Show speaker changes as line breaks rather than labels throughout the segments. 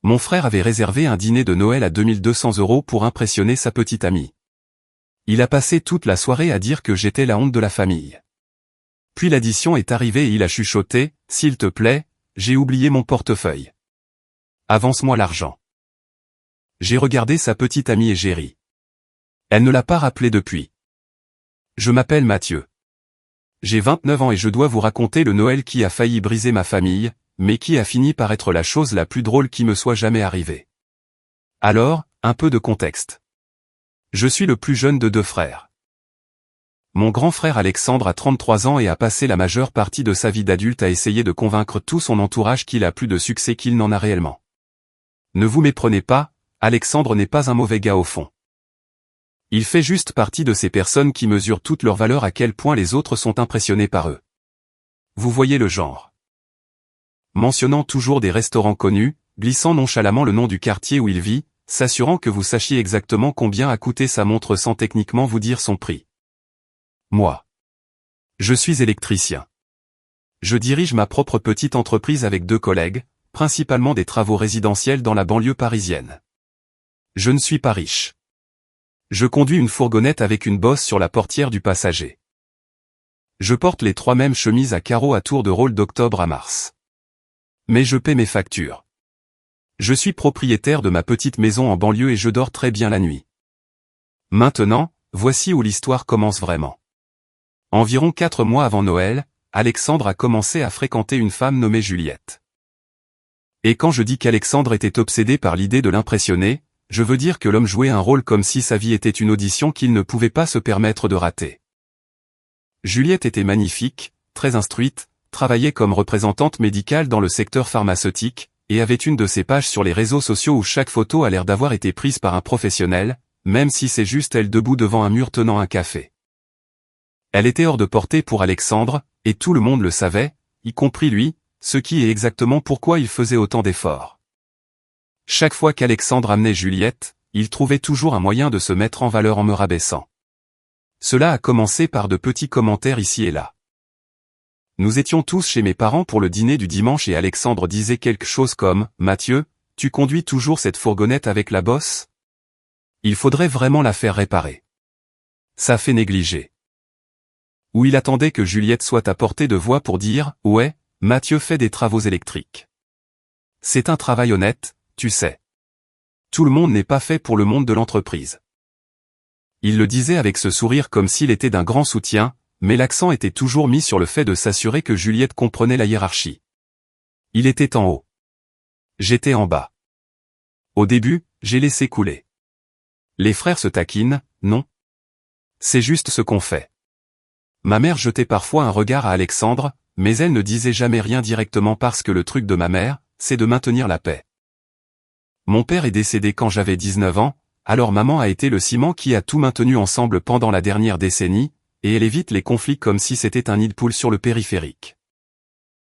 Mon frère avait réservé un dîner de Noël à 2200 € pour impressionner sa petite amie. Il a passé toute la soirée à dire que j'étais la honte de la famille. Puis l'addition est arrivée et il a chuchoté, « S'il te plaît, j'ai oublié mon portefeuille. Avance-moi l'argent. » J'ai regardé sa petite amie et j'ai ri. Elle ne l'a pas rappelé depuis. Je m'appelle Mathieu. J'ai 29 ans et je dois vous raconter le Noël qui a failli briser ma famille, mais qui a fini par être la chose la plus drôle qui me soit jamais arrivée. Alors, un peu de contexte. Je suis le plus jeune de 2 frères. Mon grand frère Alexandre a 33 ans et a passé la majeure partie de sa vie d'adulte à essayer de convaincre tout son entourage qu'il a plus de succès qu'il n'en a réellement. Ne vous méprenez pas, Alexandre n'est pas un mauvais gars au fond. Il fait juste partie de ces personnes qui mesurent toute leur valeur à quel point les autres sont impressionnés par eux. Vous voyez le genre. Mentionnant toujours des restaurants connus, glissant nonchalamment le nom du quartier où il vit, s'assurant que vous sachiez exactement combien a coûté sa montre sans techniquement vous dire son prix. Moi. Je suis électricien. Je dirige ma propre petite entreprise avec 2 collègues, principalement des travaux résidentiels dans la banlieue parisienne. Je ne suis pas riche. Je conduis une fourgonnette avec une bosse sur la portière du passager. Je porte les 3 mêmes chemises à carreaux à tour de rôle d'octobre à mars. Mais je paie mes factures. Je suis propriétaire de ma petite maison en banlieue et je dors très bien la nuit. Maintenant, voici où l'histoire commence vraiment. Environ 4 mois avant Noël, Alexandre a commencé à fréquenter une femme nommée Juliette. Et quand je dis qu'Alexandre était obsédé par l'idée de l'impressionner, je veux dire que l'homme jouait un rôle comme si sa vie était une audition qu'il ne pouvait pas se permettre de rater. Juliette était magnifique, très instruite, travaillait comme représentante médicale dans le secteur pharmaceutique, et avait une de ces pages sur les réseaux sociaux où chaque photo a l'air d'avoir été prise par un professionnel, même si c'est juste elle debout devant un mur tenant un café. Elle était hors de portée pour Alexandre, et tout le monde le savait, y compris lui, ce qui est exactement pourquoi il faisait autant d'efforts. Chaque fois qu'Alexandre amenait Juliette, il trouvait toujours un moyen de se mettre en valeur en me rabaissant. Cela a commencé par de petits commentaires ici et là. Nous étions tous chez mes parents pour le dîner du dimanche et Alexandre disait quelque chose comme « Mathieu, tu conduis toujours cette fourgonnette avec la bosse ? Il faudrait vraiment la faire réparer. Ça fait négliger. » Ou il attendait que Juliette soit à portée de voix pour dire « Ouais, Mathieu fait des travaux électriques. C'est un travail honnête, tu sais. Tout le monde n'est pas fait pour le monde de l'entreprise. » Il le disait avec ce sourire comme s'il était d'un grand soutien, mais l'accent était toujours mis sur le fait de s'assurer que Juliette comprenait la hiérarchie. Il était en haut. J'étais en bas. Au début, j'ai laissé couler. Les frères se taquinent, non? C'est juste ce qu'on fait. Ma mère jetait parfois un regard à Alexandre, mais elle ne disait jamais rien directement parce que le truc de ma mère, c'est de maintenir la paix. Mon père est décédé quand j'avais 19 ans, alors maman a été le ciment qui a tout maintenu ensemble pendant la dernière décennie, et elle évite les conflits comme si c'était un nid de poule sur le périphérique.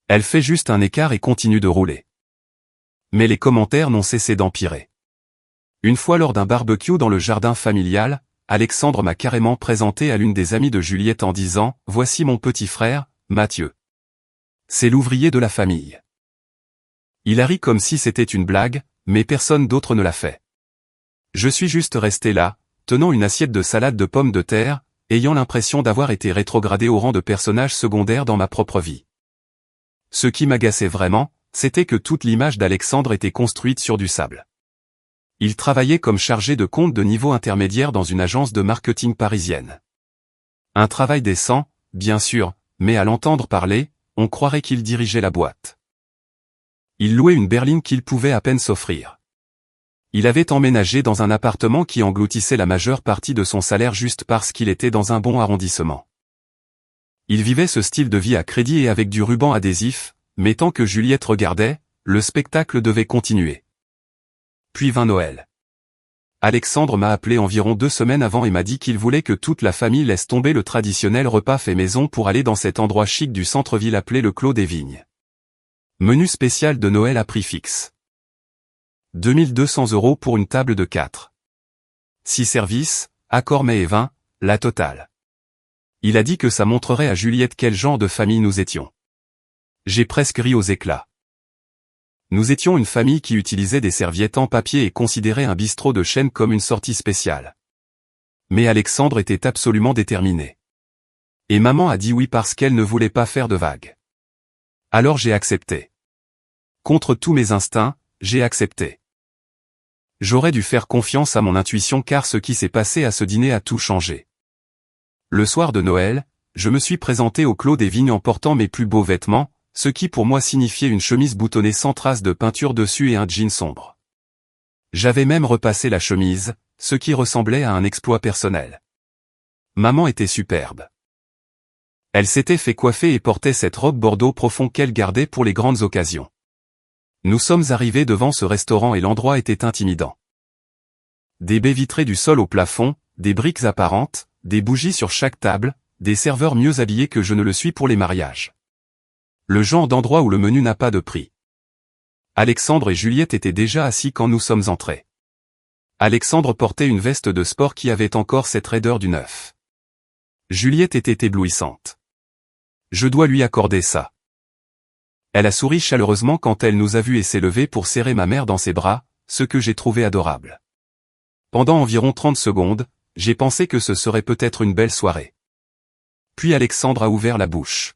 Elle fait juste un écart et continue de rouler. Mais les commentaires n'ont cessé d'empirer. Une fois lors d'un barbecue dans le jardin familial, Alexandre m'a carrément présenté à l'une des amies de Juliette en disant « Voici mon petit frère, Mathieu. C'est l'ouvrier de la famille. » Il a ri comme si c'était une blague, mais personne d'autre ne l'a fait. Je suis juste resté là, tenant une assiette de salade de pommes de terre, ayant l'impression d'avoir été rétrogradé au rang de personnage secondaire dans ma propre vie. Ce qui m'agaçait vraiment, c'était que toute l'image d'Alexandre était construite sur du sable. Il travaillait comme chargé de compte de niveau intermédiaire dans une agence de marketing parisienne. Un travail décent, bien sûr, mais à l'entendre parler, on croirait qu'il dirigeait la boîte. Il louait une berline qu'il pouvait à peine s'offrir. Il avait emménagé dans un appartement qui engloutissait la majeure partie de son salaire juste parce qu'il était dans un bon arrondissement. Il vivait ce style de vie à crédit et avec du ruban adhésif, mais tant que Juliette regardait, le spectacle devait continuer. Puis vint Noël. Alexandre m'a appelé environ 2 semaines avant et m'a dit qu'il voulait que toute la famille laisse tomber le traditionnel repas fait maison pour aller dans cet endroit chic du centre-ville appelé le Clos des Vignes. Menu spécial de Noël à prix fixe. 2200 € pour une table de 4. 6 services, accord mets et vin, la totale. Il a dit que ça montrerait à Juliette quel genre de famille nous étions. J'ai presque ri aux éclats. Nous étions une famille qui utilisait des serviettes en papier et considérait un bistrot de chaîne comme une sortie spéciale. Mais Alexandre était absolument déterminé. Et maman a dit oui parce qu'elle ne voulait pas faire de vagues. Alors j'ai accepté. Contre tous mes instincts, j'ai accepté. J'aurais dû faire confiance à mon intuition car ce qui s'est passé à ce dîner a tout changé. Le soir de Noël, je me suis présenté au Clos des Vignes en portant mes plus beaux vêtements, ce qui pour moi signifiait une chemise boutonnée sans trace de peinture dessus et un jean sombre. J'avais même repassé la chemise, ce qui ressemblait à un exploit personnel. Maman était superbe. Elle s'était fait coiffer et portait cette robe bordeaux profond qu'elle gardait pour les grandes occasions. Nous sommes arrivés devant ce restaurant et l'endroit était intimidant. Des baies vitrées du sol au plafond, des briques apparentes, des bougies sur chaque table, des serveurs mieux habillés que je ne le suis pour les mariages. Le genre d'endroit où le menu n'a pas de prix. Alexandre et Juliette étaient déjà assis quand nous sommes entrés. Alexandre portait une veste de sport qui avait encore cette raideur du neuf. Juliette était éblouissante. Je dois lui accorder ça. Elle a souri chaleureusement quand elle nous a vus et s'est levée pour serrer ma mère dans ses bras, ce que j'ai trouvé adorable. Pendant environ 30 secondes, j'ai pensé que ce serait peut-être une belle soirée. Puis Alexandre a ouvert la bouche.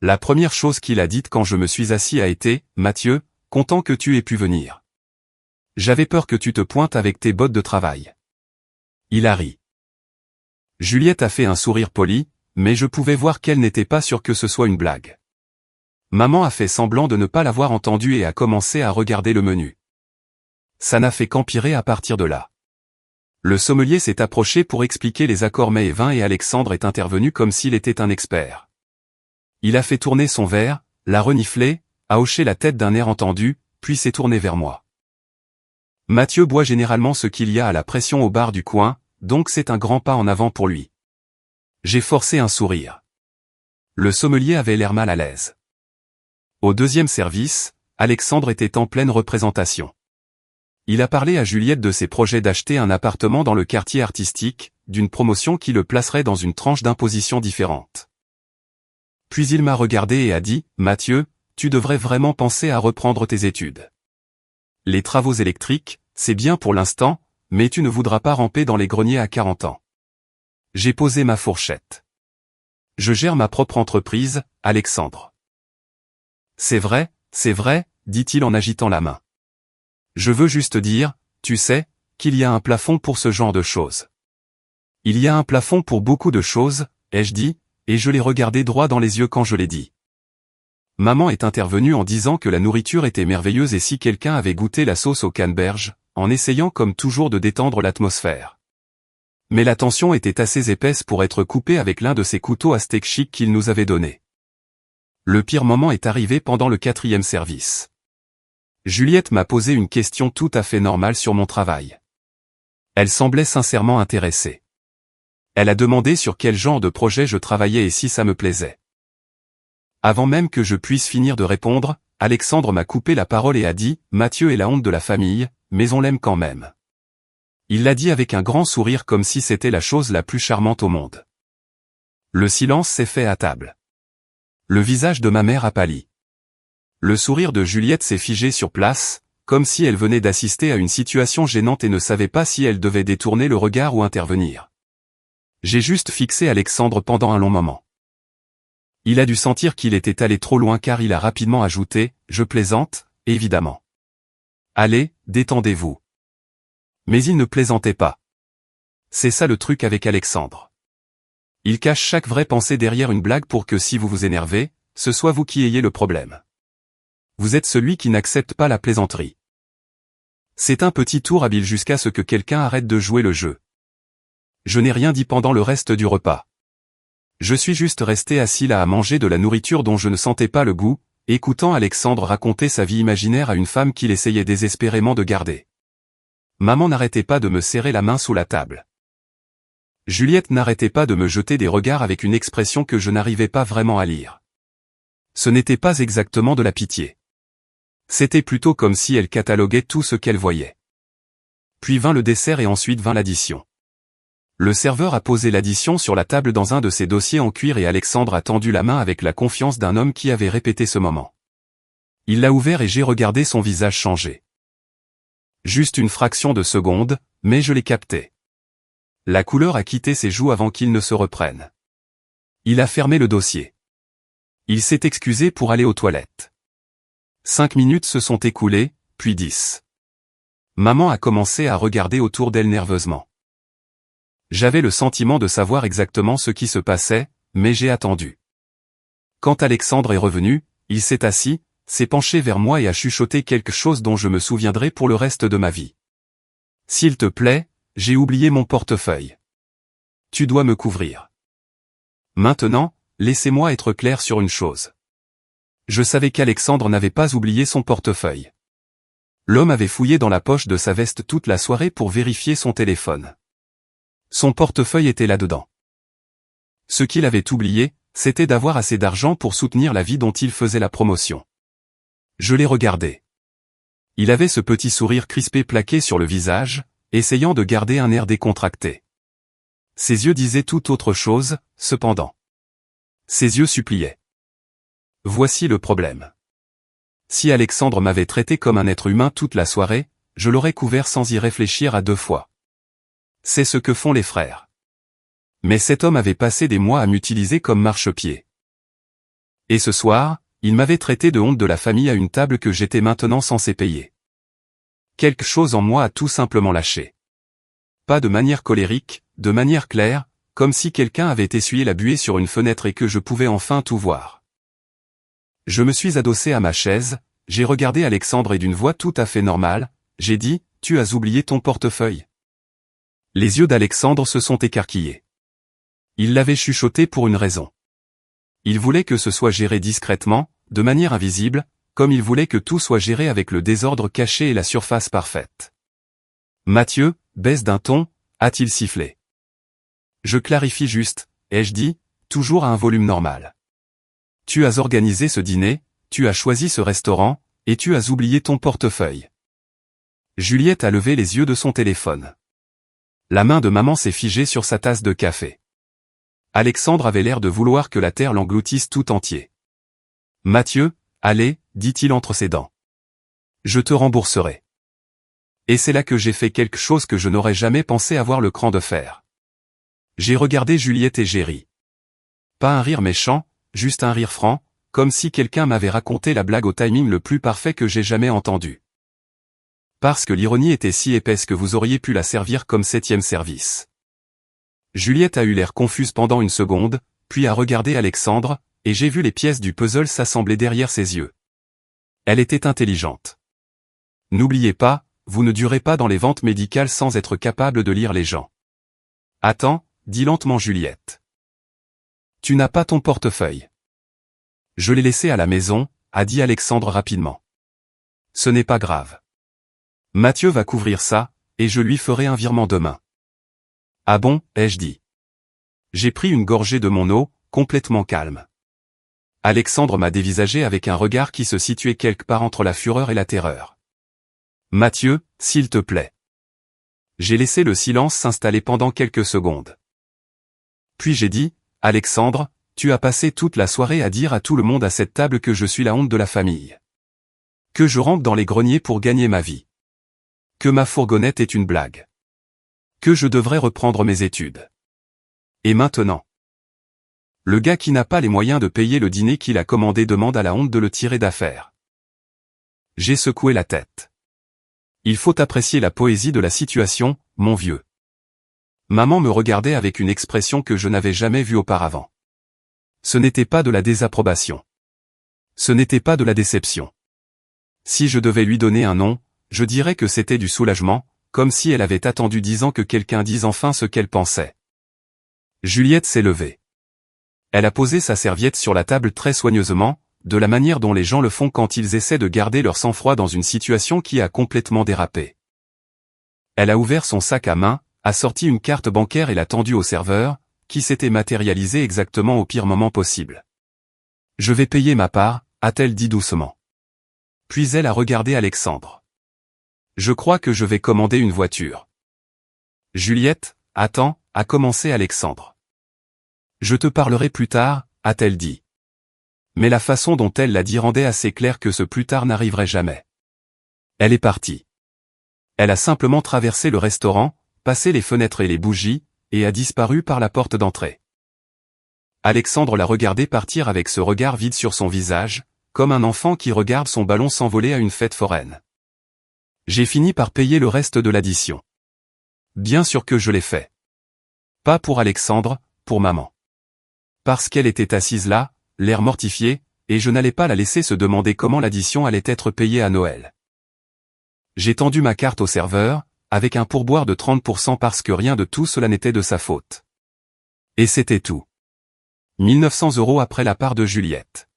La première chose qu'il a dite quand je me suis assis a été « Mathieu, content que tu aies pu venir. J'avais peur que tu te pointes avec tes bottes de travail. » Il a ri. Juliette a fait un sourire poli, mais je pouvais voir qu'elle n'était pas sûre que ce soit une blague. Maman a fait semblant de ne pas l'avoir entendu et a commencé à regarder le menu. Ça n'a fait qu'empirer à partir de là. Le sommelier s'est approché pour expliquer les accords mets et vins et Alexandre est intervenu comme s'il était un expert. Il a fait tourner son verre, l'a reniflé, a hoché la tête d'un air entendu, puis s'est tourné vers moi. Mathieu boit généralement ce qu'il y a à la pression au bar du coin, donc c'est un grand pas en avant pour lui. J'ai forcé un sourire. Le sommelier avait l'air mal à l'aise. Au deuxième service, Alexandre était en pleine représentation. Il a parlé à Juliette de ses projets d'acheter un appartement dans le quartier artistique, d'une promotion qui le placerait dans une tranche d'imposition différente. Puis il m'a regardé et a dit « Mathieu, tu devrais vraiment penser à reprendre tes études. Les travaux électriques, c'est bien pour l'instant, mais tu ne voudras pas ramper dans les greniers à 40 ans. » J'ai posé ma fourchette. Je gère ma propre entreprise, Alexandre. C'est vrai, dit-il en agitant la main. Je veux juste dire, tu sais, qu'il y a un plafond pour ce genre de choses. Il y a un plafond pour beaucoup de choses, ai-je dit, et je l'ai regardé droit dans les yeux quand je l'ai dit. Maman est intervenue en disant que la nourriture était merveilleuse et si quelqu'un avait goûté la sauce au canneberge, en essayant comme toujours de détendre l'atmosphère. Mais la tension était assez épaisse pour être coupée avec l'un de ces couteaux à steak chic qu'il nous avait donné. Le pire moment est arrivé pendant le 4e service. Juliette m'a posé une question tout à fait normale sur mon travail. Elle semblait sincèrement intéressée. Elle a demandé sur quel genre de projet je travaillais et si ça me plaisait. Avant même que je puisse finir de répondre, Alexandre m'a coupé la parole et a dit « Mathieu est la honte de la famille, mais on l'aime quand même. » Il l'a dit avec un grand sourire comme si c'était la chose la plus charmante au monde. Le silence s'est fait à table. Le visage de ma mère a pâli. Le sourire de Juliette s'est figé sur place, comme si elle venait d'assister à une situation gênante et ne savait pas si elle devait détourner le regard ou intervenir. J'ai juste fixé Alexandre pendant un long moment. Il a dû sentir qu'il était allé trop loin car il a rapidement ajouté « Je plaisante, évidemment. Allez, détendez-vous. » Mais il ne plaisantait pas. C'est ça le truc avec Alexandre. Il cache chaque vraie pensée derrière une blague pour que si vous vous énervez, ce soit vous qui ayez le problème. Vous êtes celui qui n'accepte pas la plaisanterie. C'est un petit tour habile jusqu'à ce que quelqu'un arrête de jouer le jeu. Je n'ai rien dit pendant le reste du repas. Je suis juste resté assis là à manger de la nourriture dont je ne sentais pas le goût, écoutant Alexandre raconter sa vie imaginaire à une femme qu'il essayait désespérément de garder. Maman n'arrêtait pas de me serrer la main sous la table. Juliette n'arrêtait pas de me jeter des regards avec une expression que je n'arrivais pas vraiment à lire. Ce n'était pas exactement de la pitié. C'était plutôt comme si elle cataloguait tout ce qu'elle voyait. Puis vint le dessert et ensuite vint l'addition. Le serveur a posé l'addition sur la table dans un de ses dossiers en cuir et Alexandre a tendu la main avec la confiance d'un homme qui avait répété ce moment. Il l'a ouvert et j'ai regardé son visage changer. Juste une fraction de seconde, mais je l'ai capté. La couleur a quitté ses joues avant qu'il ne se reprenne. Il a fermé le dossier. Il s'est excusé pour aller aux toilettes. 5 minutes se sont écoulées, puis 10. Maman a commencé à regarder autour d'elle nerveusement. J'avais le sentiment de savoir exactement ce qui se passait, mais j'ai attendu. Quand Alexandre est revenu, il s'est assis, s'est penché vers moi et a chuchoté quelque chose dont je me souviendrai pour le reste de ma vie. « S'il te plaît, j'ai oublié mon portefeuille. Tu dois me couvrir. » Maintenant, laissez-moi être clair sur une chose. Je savais qu'Alexandre n'avait pas oublié son portefeuille. L'homme avait fouillé dans la poche de sa veste toute la soirée pour vérifier son téléphone. Son portefeuille était là-dedans. Ce qu'il avait oublié, c'était d'avoir assez d'argent pour soutenir la vie dont il faisait la promotion. Je l'ai regardé. Il avait ce petit sourire crispé plaqué sur le visage, essayant de garder un air décontracté. Ses yeux disaient tout autre chose, cependant. Ses yeux suppliaient. Voici le problème. Si Alexandre m'avait traité comme un être humain toute la soirée, je l'aurais couvert sans y réfléchir à 2 fois. C'est ce que font les frères. Mais cet homme avait passé des mois à m'utiliser comme marchepied. Et ce soir, il m'avait traité de honte de la famille à une table que j'étais maintenant censé payer. Quelque chose en moi a tout simplement lâché. Pas de manière colérique, de manière claire, comme si quelqu'un avait essuyé la buée sur une fenêtre et que je pouvais enfin tout voir. Je me suis adossé à ma chaise, j'ai regardé Alexandre et d'une voix tout à fait normale, j'ai dit, « Tu as oublié ton portefeuille ?» Les yeux d'Alexandre se sont écarquillés. Il l'avait chuchoté pour une raison. Il voulait que ce soit géré discrètement, de manière invisible, comme il voulait que tout soit géré avec le désordre caché et la surface parfaite. Mathieu, baisse d'un ton, a-t-il sifflé. Je clarifie juste, ai-je dit, toujours à un volume normal. Tu as organisé ce dîner, tu as choisi ce restaurant, et tu as oublié ton portefeuille. Juliette a levé les yeux de son téléphone. La main de maman s'est figée sur sa tasse de café. Alexandre avait l'air de vouloir que la terre l'engloutisse tout entier. Mathieu, allez, dit-il entre ses dents. Je te rembourserai. Et c'est là que j'ai fait quelque chose que je n'aurais jamais pensé avoir le cran de faire. J'ai regardé Juliette et j'ai ri. Pas un rire méchant, juste un rire franc, comme si quelqu'un m'avait raconté la blague au timing le plus parfait que j'ai jamais entendu. Parce que l'ironie était si épaisse que vous auriez pu la servir comme 7e service. Juliette a eu l'air confuse pendant une seconde, puis a regardé Alexandre, et j'ai vu les pièces du puzzle s'assembler derrière ses yeux. Elle était intelligente. N'oubliez pas, vous ne durez pas dans les ventes médicales sans être capable de lire les gens. Attends, dit lentement Juliette. Tu n'as pas ton portefeuille. Je l'ai laissé à la maison, a dit Alexandre rapidement. Ce n'est pas grave. Mathieu va couvrir ça, et je lui ferai un virement demain. Ah bon, ai-je dit. J'ai pris une gorgée de mon eau, complètement calme. Alexandre m'a dévisagé avec un regard qui se situait quelque part entre la fureur et la terreur. Mathieu, s'il te plaît. J'ai laissé le silence s'installer pendant quelques secondes. Puis j'ai dit, Alexandre, tu as passé toute la soirée à dire à tout le monde à cette table que je suis la honte de la famille. Que je rentre dans les greniers pour gagner ma vie. Que ma fourgonnette est une blague. Que je devrais reprendre mes études. Et maintenant? Le gars qui n'a pas les moyens de payer le dîner qu'il a commandé demande à la honte de le tirer d'affaire. J'ai secoué la tête. Il faut apprécier la poésie de la situation, mon vieux. Maman me regardait avec une expression que je n'avais jamais vue auparavant. Ce n'était pas de la désapprobation. Ce n'était pas de la déception. Si je devais lui donner un nom, je dirais que c'était du soulagement, comme si elle avait attendu 10 ans que quelqu'un dise enfin ce qu'elle pensait. Juliette s'est levée. Elle a posé sa serviette sur la table très soigneusement, de la manière dont les gens le font quand ils essaient de garder leur sang-froid dans une situation qui a complètement dérapé. Elle a ouvert son sac à main, a sorti une carte bancaire et l'a tendue au serveur, qui s'était matérialisé exactement au pire moment possible. « Je vais payer ma part », a-t-elle dit doucement. Puis elle a regardé Alexandre. « Je crois que je vais commander une voiture. »« Juliette, attends », a commencé Alexandre. « Je te parlerai plus tard », a-t-elle dit. Mais la façon dont elle l'a dit rendait assez clair que ce plus tard n'arriverait jamais. Elle est partie. Elle a simplement traversé le restaurant, passé les fenêtres et les bougies, et a disparu par la porte d'entrée. Alexandre l'a regardé partir avec ce regard vide sur son visage, comme un enfant qui regarde son ballon s'envoler à une fête foraine. J'ai fini par payer le reste de l'addition. Bien sûr que je l'ai fait. Pas pour Alexandre, pour maman. Parce qu'elle était assise là, l'air mortifié, et je n'allais pas la laisser se demander comment l'addition allait être payée à Noël. J'ai tendu ma carte au serveur, avec un pourboire de 30% parce que rien de tout cela n'était de sa faute. Et c'était tout. 1900 € après la part de Juliette.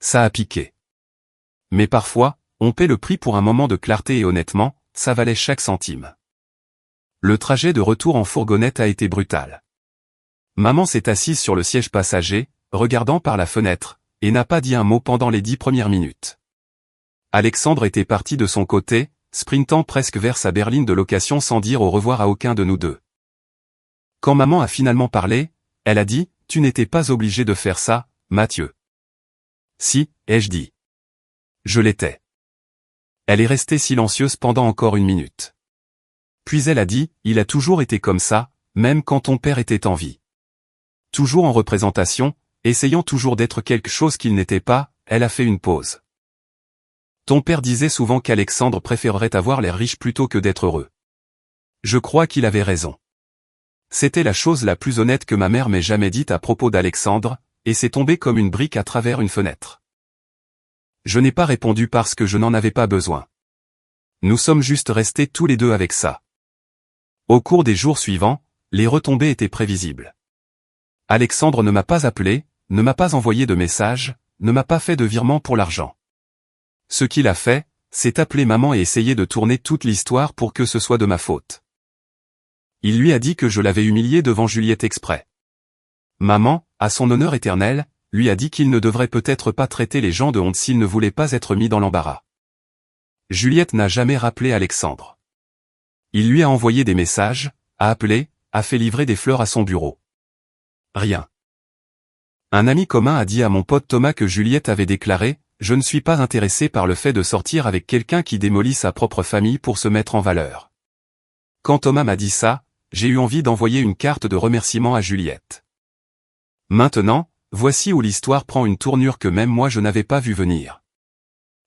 Ça a piqué. Mais parfois, on paie le prix pour un moment de clarté et honnêtement, ça valait chaque centime. Le trajet de retour en fourgonnette a été brutal. Maman s'est assise sur le siège passager, regardant par la fenêtre, et n'a pas dit un mot pendant les 10 premières minutes. Alexandre était parti de son côté, sprintant presque vers sa berline de location sans dire au revoir à aucun de nous deux. Quand maman a finalement parlé, elle a dit « Tu n'étais pas obligé de faire ça, Mathieu. » Si, ai-je dit. Je l'étais. Elle est restée silencieuse pendant encore une minute. Puis elle a dit « Il a toujours été comme ça, même quand ton père était en vie. » Toujours en représentation, essayant toujours d'être quelque chose qu'il n'était pas, elle a fait une pause. Ton père disait souvent qu'Alexandre préférerait avoir l'air riche plutôt que d'être heureux. Je crois qu'il avait raison. C'était la chose la plus honnête que ma mère m'ait jamais dite à propos d'Alexandre, et c'est tombé comme une brique à travers une fenêtre. Je n'ai pas répondu parce que je n'en avais pas besoin. Nous sommes juste restés tous les deux avec ça. Au cours des jours suivants, les retombées étaient prévisibles. Alexandre ne m'a pas appelé, ne m'a pas envoyé de message, ne m'a pas fait de virement pour l'argent. Ce qu'il a fait, c'est appeler maman et essayer de tourner toute l'histoire pour que ce soit de ma faute. Il lui a dit que je l'avais humilié devant Juliette exprès. Maman, à son honneur éternel, lui a dit qu'il ne devrait peut-être pas traiter les gens de honte s'ils ne voulaient pas être mis dans l'embarras. Juliette n'a jamais rappelé Alexandre. Il lui a envoyé des messages, a appelé, a fait livrer des fleurs à son bureau. Rien. Un ami commun a dit à mon pote Thomas que Juliette avait déclaré « Je ne suis pas intéressé par le fait de sortir avec quelqu'un qui démolit sa propre famille pour se mettre en valeur. » Quand Thomas m'a dit ça, j'ai eu envie d'envoyer une carte de remerciement à Juliette. Maintenant, voici où l'histoire prend une tournure que même moi je n'avais pas vu venir.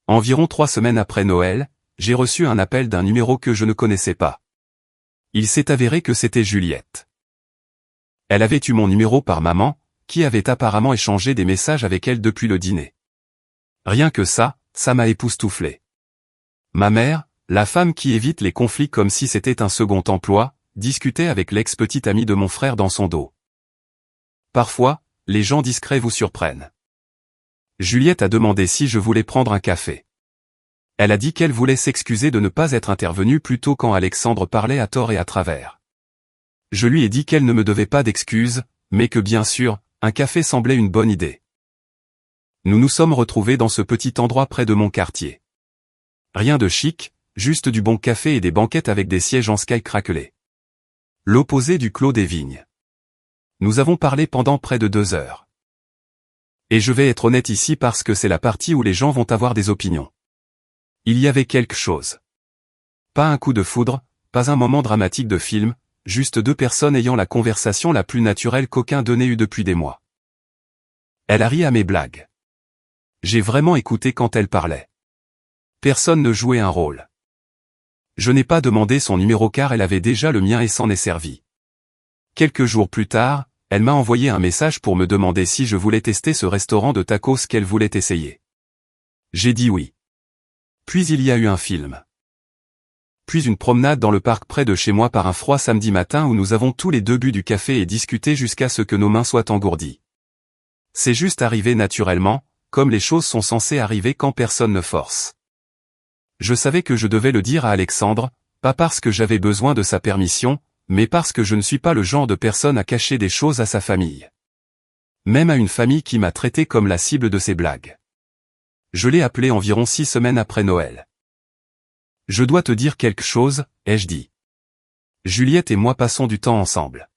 Environ 3 semaines après Noël, j'ai reçu un appel d'un numéro que je ne connaissais pas. Il s'est avéré que c'était Juliette. Elle avait eu mon numéro par maman, qui avait apparemment échangé des messages avec elle depuis le dîner. Rien que ça m'a époustouflé. Ma mère, la femme qui évite les conflits comme si c'était un second emploi, discutait avec l'ex-petite amie de mon frère dans son dos. Parfois, les gens discrets vous surprennent. Juliette a demandé si je voulais prendre un café. Elle a dit qu'elle voulait s'excuser de ne pas être intervenue plus tôt quand Alexandre parlait à tort et à travers. Je lui ai dit qu'elle ne me devait pas d'excuses, mais que bien sûr, un café semblait une bonne idée. Nous nous sommes retrouvés dans ce petit endroit près de mon quartier. Rien de chic, juste du bon café et des banquettes avec des sièges en sky craquelés. L'opposé du clos des vignes. Nous avons parlé pendant près de 2 heures. Et je vais être honnête ici parce que c'est la partie où les gens vont avoir des opinions. Il y avait quelque chose. Pas un coup de foudre, pas un moment dramatique de film, juste 2 personnes ayant la conversation la plus naturelle qu'aucun d'eux n'ait eue depuis des mois. Elle a ri à mes blagues. J'ai vraiment écouté quand elle parlait. Personne ne jouait un rôle. Je n'ai pas demandé son numéro car elle avait déjà le mien et s'en est servie. Quelques jours plus tard, elle m'a envoyé un message pour me demander si je voulais tester ce restaurant de tacos qu'elle voulait essayer. J'ai dit oui. Puis il y a eu un film. Puis une promenade dans le parc près de chez moi par un froid samedi matin où nous avons tous les deux bu du café et discuté jusqu'à ce que nos mains soient engourdies. C'est juste arrivé naturellement, comme les choses sont censées arriver quand personne ne force. Je savais que je devais le dire à Alexandre, pas parce que j'avais besoin de sa permission, mais parce que je ne suis pas le genre de personne à cacher des choses à sa famille. Même à une famille qui m'a traité comme la cible de ses blagues. Je l'ai appelé environ 6 semaines après Noël. Je dois te dire quelque chose, ai-je dit. Juliette et moi passons du temps ensemble.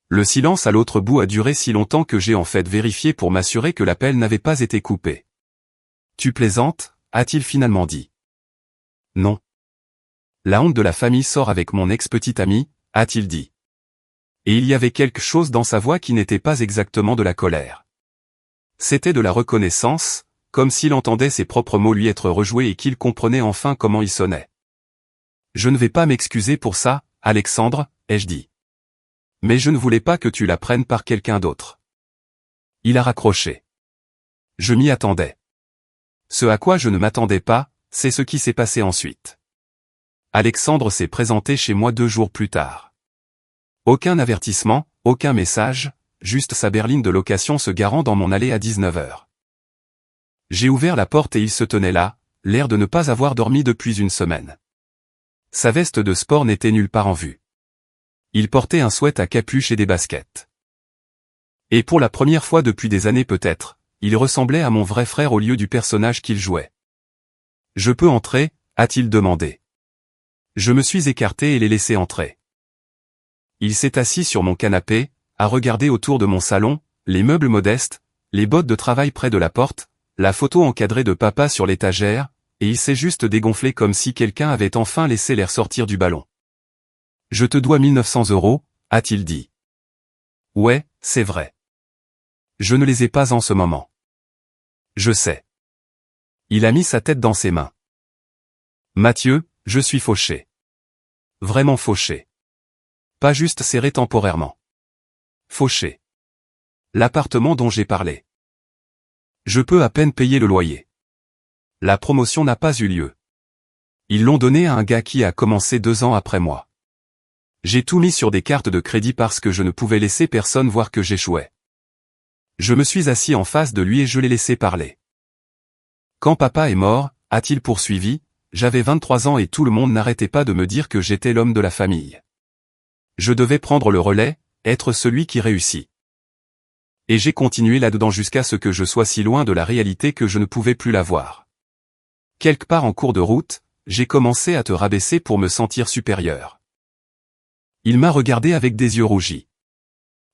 Le silence à l'autre bout a duré si longtemps que j'ai en fait vérifié pour m'assurer que l'appel n'avait pas été coupé. Tu plaisantes, a-t-il finalement dit. Non. La honte de la famille sort avec mon ex-petite amie, a-t-il dit. Et il y avait quelque chose dans sa voix qui n'était pas exactement de la colère. C'était de la reconnaissance, comme s'il entendait ses propres mots lui être rejoués et qu'il comprenait enfin comment ils sonnaient. Je ne vais pas m'excuser pour ça, Alexandre, ai-je dit. Mais je ne voulais pas que tu la prennes par quelqu'un d'autre. Il a raccroché. Je m'y attendais. Ce à quoi je ne m'attendais pas, c'est ce qui s'est passé ensuite. Alexandre s'est présenté chez moi 2 jours plus tard. Aucun avertissement, aucun message, juste sa berline de location se garant dans mon allée à 19h. J'ai ouvert la porte et il se tenait là, l'air de ne pas avoir dormi depuis une semaine. Sa veste de sport n'était nulle part en vue. Il portait un sweat à capuche et des baskets. Et pour la première fois depuis des années peut-être, il ressemblait à mon vrai frère au lieu du personnage qu'il jouait. « Je peux entrer ?» a-t-il demandé. Je me suis écarté et l'ai laissé entrer. Il s'est assis sur mon canapé, a regardé autour de mon salon, les meubles modestes, les bottes de travail près de la porte, la photo encadrée de papa sur l'étagère, et il s'est juste dégonflé comme si quelqu'un avait enfin laissé l'air sortir du ballon. « Je te dois 1900 €, a-t-il dit. Ouais, c'est vrai. Je ne les ai pas en ce moment. Je sais. Il a mis sa tête dans ses mains. Mathieu, je suis fauché. Vraiment fauché. Pas juste serré temporairement. Fauché. L'appartement dont j'ai parlé. Je peux à peine payer le loyer. La promotion n'a pas eu lieu. Ils l'ont donné à un gars qui a commencé 2 ans après moi. J'ai tout mis sur des cartes de crédit parce que je ne pouvais laisser personne voir que j'échouais. Je me suis assis en face de lui et je l'ai laissé parler. Quand papa est mort, a-t-il poursuivi, j'avais 23 ans et tout le monde n'arrêtait pas de me dire que j'étais l'homme de la famille. Je devais prendre le relais, être celui qui réussit. Et j'ai continué là-dedans jusqu'à ce que je sois si loin de la réalité que je ne pouvais plus la voir. Quelque part en cours de route, j'ai commencé à te rabaisser pour me sentir supérieur. Il m'a regardé avec des yeux rougis.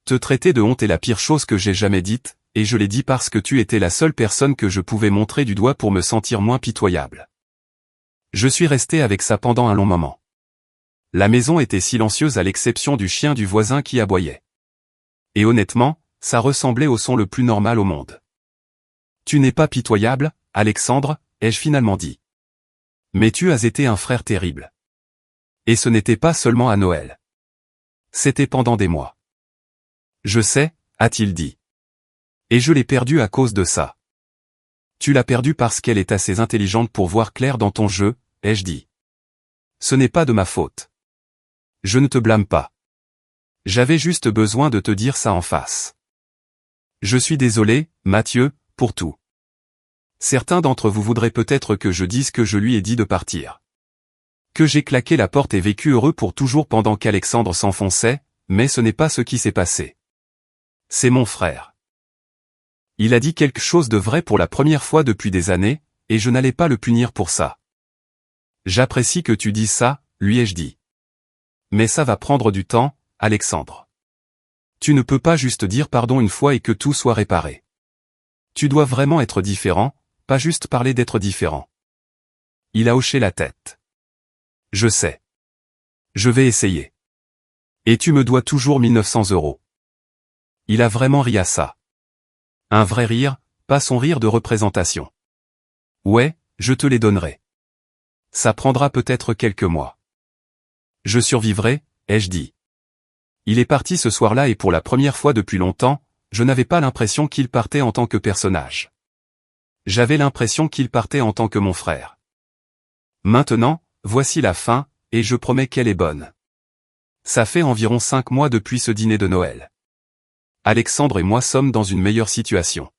Te traiter de honte est la pire chose que j'ai jamais dite, et je l'ai dit parce que tu étais la seule personne que je pouvais montrer du doigt pour me sentir moins pitoyable. Je suis resté avec ça pendant un long moment. La maison était silencieuse à l'exception du chien du voisin qui aboyait. Et honnêtement, ça ressemblait au son le plus normal au monde. Tu n'es pas pitoyable, Alexandre, ai-je finalement dit. Mais tu as été un frère terrible. Et ce n'était pas seulement à Noël. C'était pendant des mois. Je sais, a-t-il dit. Et je l'ai perdu à cause de ça. Tu l'as perdue parce qu'elle est assez intelligente pour voir clair dans ton jeu, ai-je dit. Ce n'est pas de ma faute. Je ne te blâme pas. J'avais juste besoin de te dire ça en face. Je suis désolé, Mathieu, pour tout. Certains d'entre vous voudraient peut-être que je dise que je lui ai dit de partir. Que j'ai claqué la porte et vécu heureux pour toujours pendant qu'Alexandre s'enfonçait, mais ce n'est pas ce qui s'est passé. C'est mon frère. Il a dit quelque chose de vrai pour la première fois depuis des années, et je n'allais pas le punir pour ça. J'apprécie que tu dises ça, lui ai-je dit. Mais ça va prendre du temps, Alexandre. Tu ne peux pas juste dire pardon une fois et que tout soit réparé. Tu dois vraiment être différent, pas juste parler d'être différent. Il a hoché la tête. Je sais. Je vais essayer. Et tu me dois toujours 1900 €. Il a vraiment ri à ça. Un vrai rire, pas son rire de représentation. Ouais, je te les donnerai. Ça prendra peut-être quelques mois. Je survivrai, ai-je dit. Il est parti ce soir-là et pour la première fois depuis longtemps, je n'avais pas l'impression qu'il partait en tant que personnage. J'avais l'impression qu'il partait en tant que mon frère. Maintenant, voici la fin, et je promets qu'elle est bonne. Ça fait environ 5 mois depuis ce dîner de Noël. Alexandre et moi sommes dans une meilleure situation.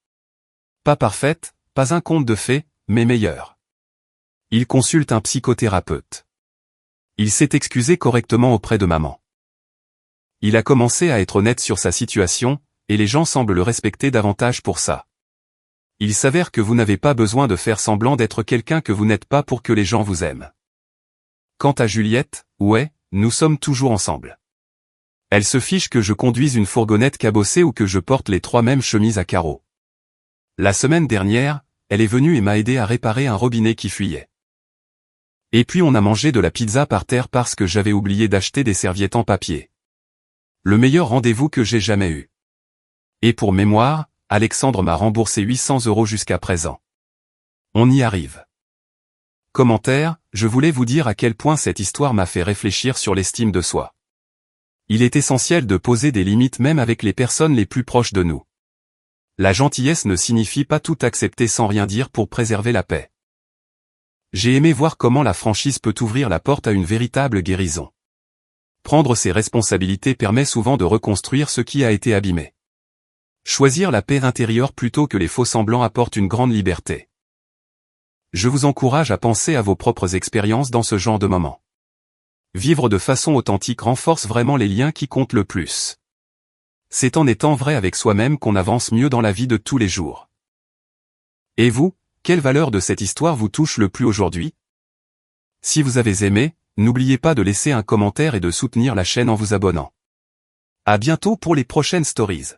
Pas parfaite, pas un conte de fées, mais meilleure. Il consulte un psychothérapeute. Il s'est excusé correctement auprès de maman. Il a commencé à être honnête sur sa situation, et les gens semblent le respecter davantage pour ça. Il s'avère que vous n'avez pas besoin de faire semblant d'être quelqu'un que vous n'êtes pas pour que les gens vous aiment. Quant à Juliette, ouais, nous sommes toujours ensemble. Elle se fiche que je conduise une fourgonnette cabossée ou que je porte les 3 mêmes chemises à carreaux. La semaine dernière, elle est venue et m'a aidé à réparer un robinet qui fuyait. Et puis on a mangé de la pizza par terre parce que j'avais oublié d'acheter des serviettes en papier. Le meilleur rendez-vous que j'ai jamais eu. Et pour mémoire, Alexandre m'a remboursé 800 € jusqu'à présent. On y arrive. Commentaire, je voulais vous dire à quel point cette histoire m'a fait réfléchir sur l'estime de soi. Il est essentiel de poser des limites même avec les personnes les plus proches de nous. La gentillesse ne signifie pas tout accepter sans rien dire pour préserver la paix. J'ai aimé voir comment la franchise peut ouvrir la porte à une véritable guérison. Prendre ses responsabilités permet souvent de reconstruire ce qui a été abîmé. Choisir la paix intérieure plutôt que les faux-semblants apporte une grande liberté. Je vous encourage à penser à vos propres expériences dans ce genre de moment. Vivre de façon authentique renforce vraiment les liens qui comptent le plus. C'est en étant vrai avec soi-même qu'on avance mieux dans la vie de tous les jours. Et vous, quelle valeur de cette histoire vous touche le plus aujourd'hui? Si vous avez aimé, n'oubliez pas de laisser un commentaire et de soutenir la chaîne en vous abonnant. À bientôt pour les prochaines stories.